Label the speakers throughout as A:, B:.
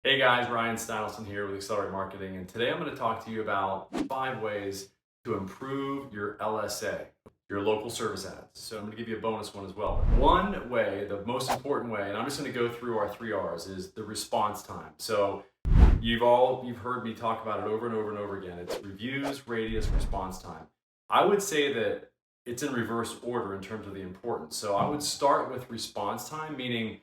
A: Hey guys, Ryan Steinelson here with Accelerate Marketing, and today I'm going to talk to you about 5 ways to improve your LSA, your local service ads. So I'm going to give you a bonus one as well. One way, the most important way, and I'm just going to go through our 3 R's, is the response time. So you've heard me talk about it over and over and over again. It's reviews, radius, response time. I would say that it's in reverse order in terms of the importance. So I would start with response time, meaning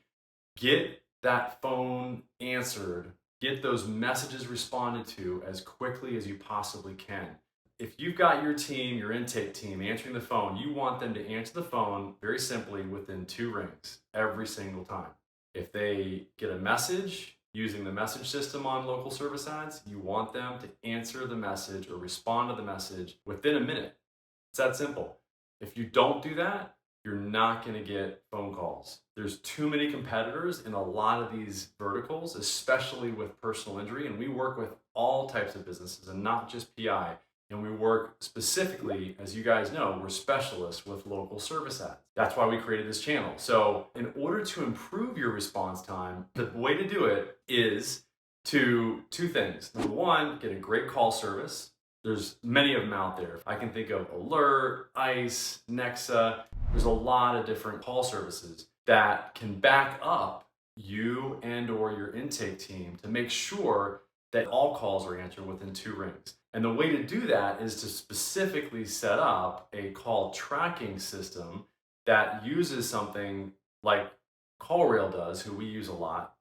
A: get that phone answered, get those messages responded to as quickly as you possibly can. If you've got your team, your intake team answering the phone, you want them to answer the phone very simply within 2 rings every single time. If they get a message using the message system on local service ads, you want them to answer the message or respond to the message within a minute. It's that simple. If you don't do that, you're not going to get phone calls. There's too many competitors in a lot of these verticals, especially with personal injury. And we work with all types of businesses and not just PI. And we work specifically, as you guys know, we're specialists with local service ads. That's why we created this channel. So in order to improve your response time, the way to do it is to 2 things. Number 1, get a great call service. There's many of them out there. I can think of Alert, ICE, Nexa. There's a lot of different call services that can back up you and or your intake team to make sure that all calls are answered within 2 rings. And the way to do that is to specifically set up a call tracking system that uses something like CallRail does, who we use a lot,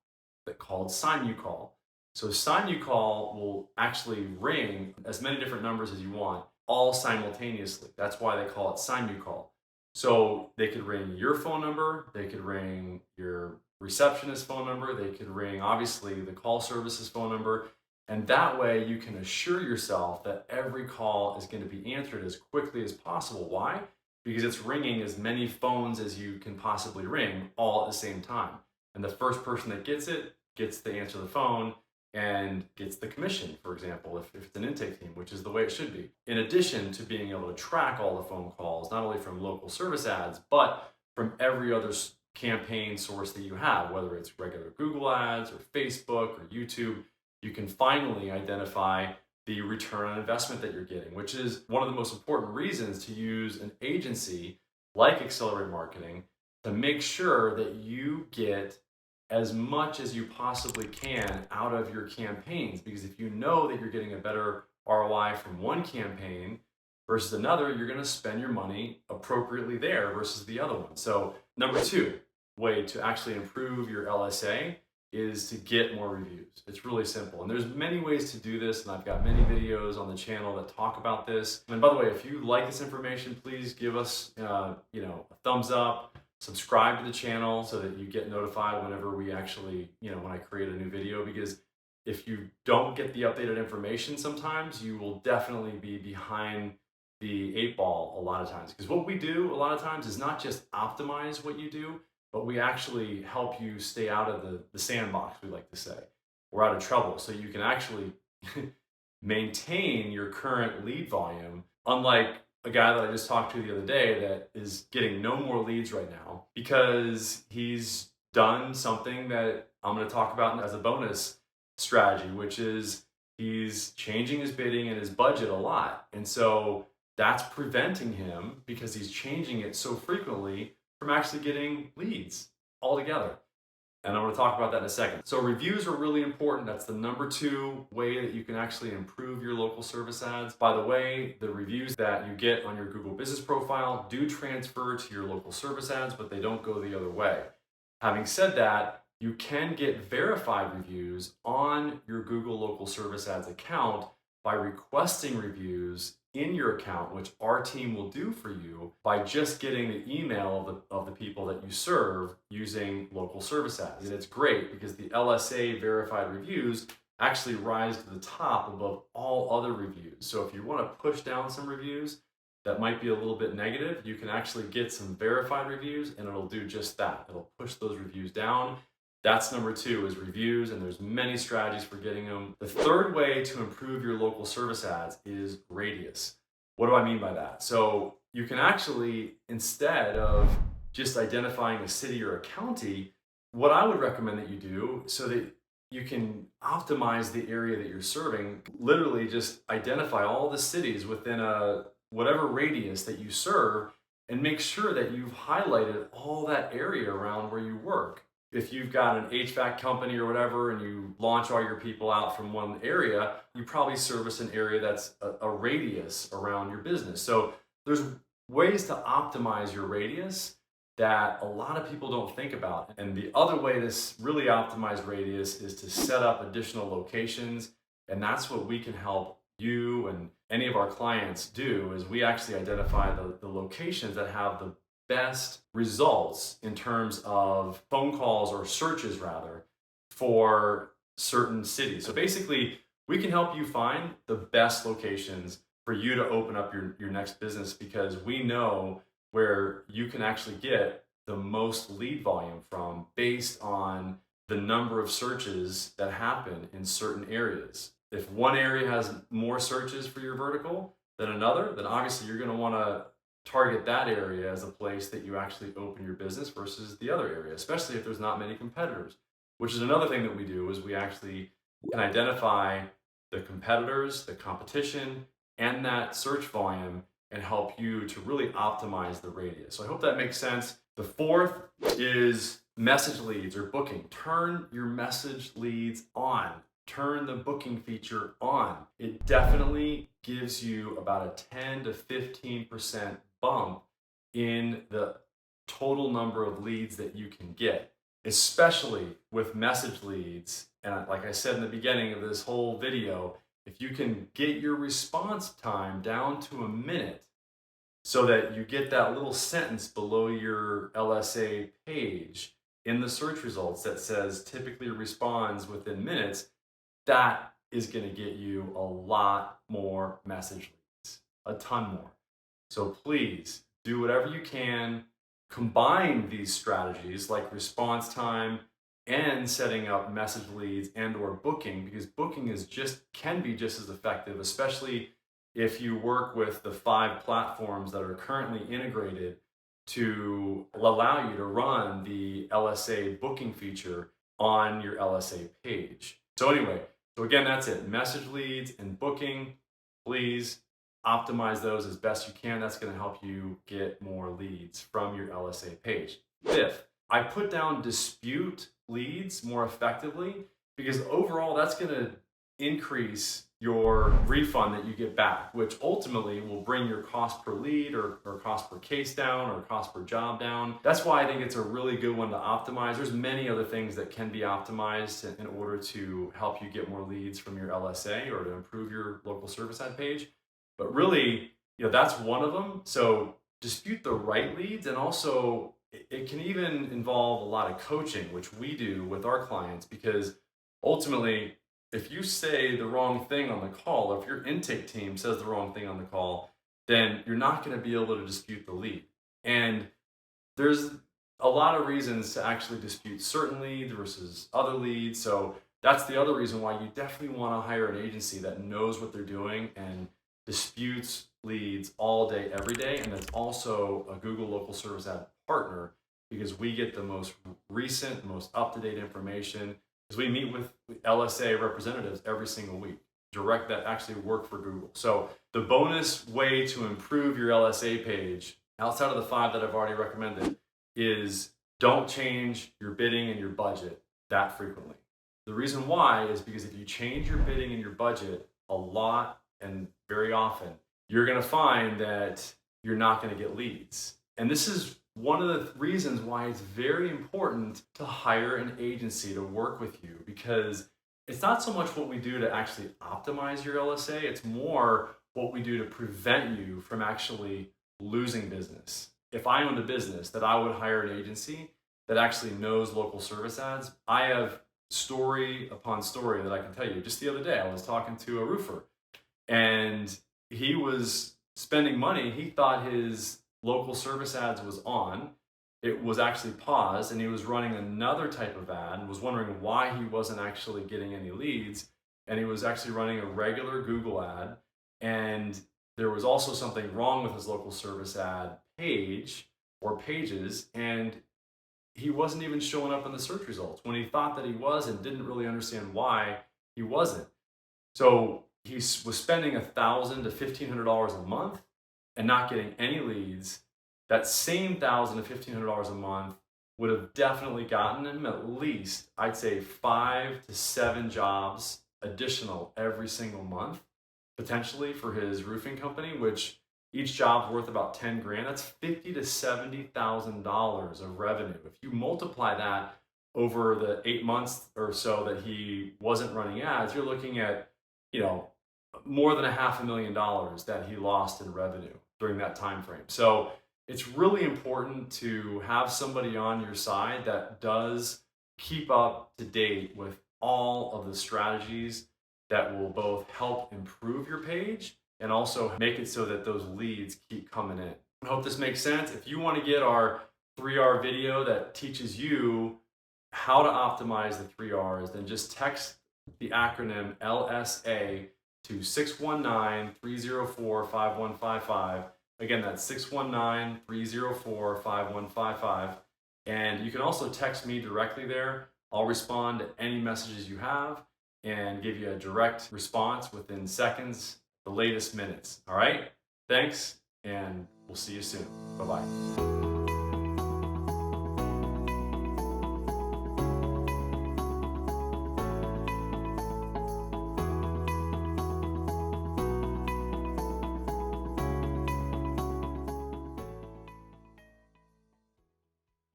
A: that called Sign You Call. So Sign You Call will actually ring as many different numbers as you want, all simultaneously. That's why they call it Sign You Call. So they could ring your phone number, they could ring your receptionist phone number, they could ring obviously the call services phone number, and that way you can assure yourself that every call is going to be answered as quickly as possible. Why? Because it's ringing as many phones as you can possibly ring all at the same time. And the first person that gets it gets to answer the phone and gets the commission, for example, if it's an intake team, which is the way it should be. In addition to being able to track all the phone calls, not only from local service ads, but from every other campaign source that you have, whether it's regular Google ads or Facebook or YouTube, you can finally identify the return on investment that you're getting, which is one of the most important reasons to use an agency like Accelerate Marketing to make sure that you get as much as you possibly can out of your campaigns. Because if you know that you're getting a better ROI from one campaign versus another, you're going to spend your money appropriately there versus the other one. So number 2 way to actually improve your LSA is to get more reviews. It's really simple. And there's many ways to do this, and I've got many videos on the channel that talk about this. And by the way, if you like this information, please give us a thumbs up, subscribe to the channel so that you get notified whenever we actually, when I create a new video, because if you don't get the updated information sometimes, you will definitely be behind the 8 ball a lot of times. Because what we do a lot of times is not just optimize what you do, but we actually help you stay out of the sandbox, we like to say, or out of trouble. So you can actually maintain your current lead volume, unlike a guy that I just talked to the other day that is getting no more leads right now because he's done something that I'm going to talk about as a bonus strategy, which is he's changing his bidding and his budget a lot. And so that's preventing him, because he's changing it so frequently, from actually getting leads altogether. And I'm going to talk about that in a second. So reviews are really important. That's the number 2 way that you can actually improve your local service ads. By the way, the reviews that you get on your Google business profile do transfer to your local service ads, but they don't go the other way. Having said that, you can get verified reviews on your Google local service ads account by requesting reviews in your account, which our team will do for you by just getting the email of the people that you serve using local service ads. And it's great because the LSA verified reviews actually rise to the top above all other reviews. So if you want to push down some reviews that might be a little bit negative, you can actually get some verified reviews and it'll do just that. It'll push those reviews down. That's number 2, is reviews, and there's many strategies for getting them. The 3rd way to improve your local service ads is radius. What do I mean by that? So you can actually, instead of just identifying a city or a county, what I would recommend that you do, so that you can optimize the area that you're serving. Literally just identify all the cities within a whatever radius that you serve and make sure that you've highlighted all that area around where you work. If you've got an HVAC company or whatever and you launch all your people out from one area, you probably service an area that's a radius around your business. So there's ways to optimize your radius that a lot of people don't think about. And the other way to really optimize radius is to set up additional locations. And that's what we can help you and any of our clients do, is we actually identify the locations that have the best results in terms of phone calls or searches rather for certain cities. So basically we can help you find the best locations for you to open up your next business, because we know where you can actually get the most lead volume from based on the number of searches that happen in certain areas. If one area has more searches for your vertical than another, then obviously you're going to want to target that area as a place that you actually open your business versus the other area, especially if there's not many competitors. Which is another thing that we do, is we actually can identify the competitors, the competition, and that search volume, and help you to really optimize the radius. So I hope that makes sense. The fourth is message leads or booking. Turn your message leads on. Turn the booking feature on. It definitely gives you about a 10 to 15% bump in the total number of leads that you can get, especially with message leads. And like I said in the beginning of this whole video, if you can get your response time down to a minute so that you get that little sentence below your LSA page in the search results that says typically responds within minutes, that is going to get you a lot more message leads, a ton more. So please do whatever you can, combine these strategies like response time and setting up message leads and or booking, because booking can be just as effective, especially if you work with the 5 platforms that are currently integrated to allow you to run the LSA booking feature on your LSA page. So anyway, so again, that's it. Message leads and booking, please optimize those as best you can. That's going to help you get more leads from your LSA page. Fifth, I put down dispute leads more effectively, because overall that's going to increase your refund that you get back, which ultimately will bring your cost per lead or cost per case down or cost per job down. That's why I think it's a really good one to optimize. There's many other things that can be optimized in order to help you get more leads from your LSA or to improve your local service ad page. But really, that's one of them. So dispute the right leads, and also it can even involve a lot of coaching, which we do with our clients, because ultimately, if you say the wrong thing on the call, or if your intake team says the wrong thing on the call, then you're not going to be able to dispute the lead. And there's a lot of reasons to actually dispute certain leads versus other leads. So that's the other reason why you definitely want to hire an agency that knows what they're doing and disputes leads all day, every day. And that's also a Google Local Service Ad partner, because we get the most recent, most up-to-date information, because we meet with LSA representatives every single week, direct that actually work for Google. So the bonus way to improve your LSA page, outside of the 5 that I've already recommended, is don't change your bidding and your budget that frequently. The reason why is because if you change your bidding and your budget a lot and very often, you're going to find that you're not going to get leads. And this is one of the reasons why it's very important to hire an agency to work with you, because it's not so much what we do to actually optimize your LSA, it's more what we do to prevent you from actually losing business. If I owned a business, that I would hire an agency that actually knows local service ads. I have story upon story that I can tell you. Just the other day, I was talking to a roofer, and he was spending money. He thought his local service ads was on. It was actually paused, and he was running another type of ad and was wondering why he wasn't actually getting any leads. And he was actually running a regular Google ad, and there was also something wrong with his local service ad page or pages, and he wasn't even showing up in the search results when he thought that he was and didn't really understand why he wasn't. So he was spending $1,000 to $1,500 a month and not getting any leads. That same $1,000 to $1,500 a month would have definitely gotten him at least, I'd say, 5 to 7 jobs additional every single month, potentially for his roofing company, which each job's worth about 10 grand. That's $50,000 to $70,000 of revenue. If you multiply that over the 8 months or so that he wasn't running ads, you're looking at, more than $500,000 that he lost in revenue during that time frame. So it's really important to have somebody on your side that does keep up to date with all of the strategies that will both help improve your page and also make it so that those leads keep coming in. I hope this makes sense. If you want to get our 3R video that teaches you how to optimize the 3Rs, then just text the acronym LSA to 619-304-5155. Again, that's 619-304-5155. And you can also text me directly there. I'll respond to any messages you have and give you a direct response within seconds, the latest minutes. All right? Thanks, and we'll see you soon. Bye-bye.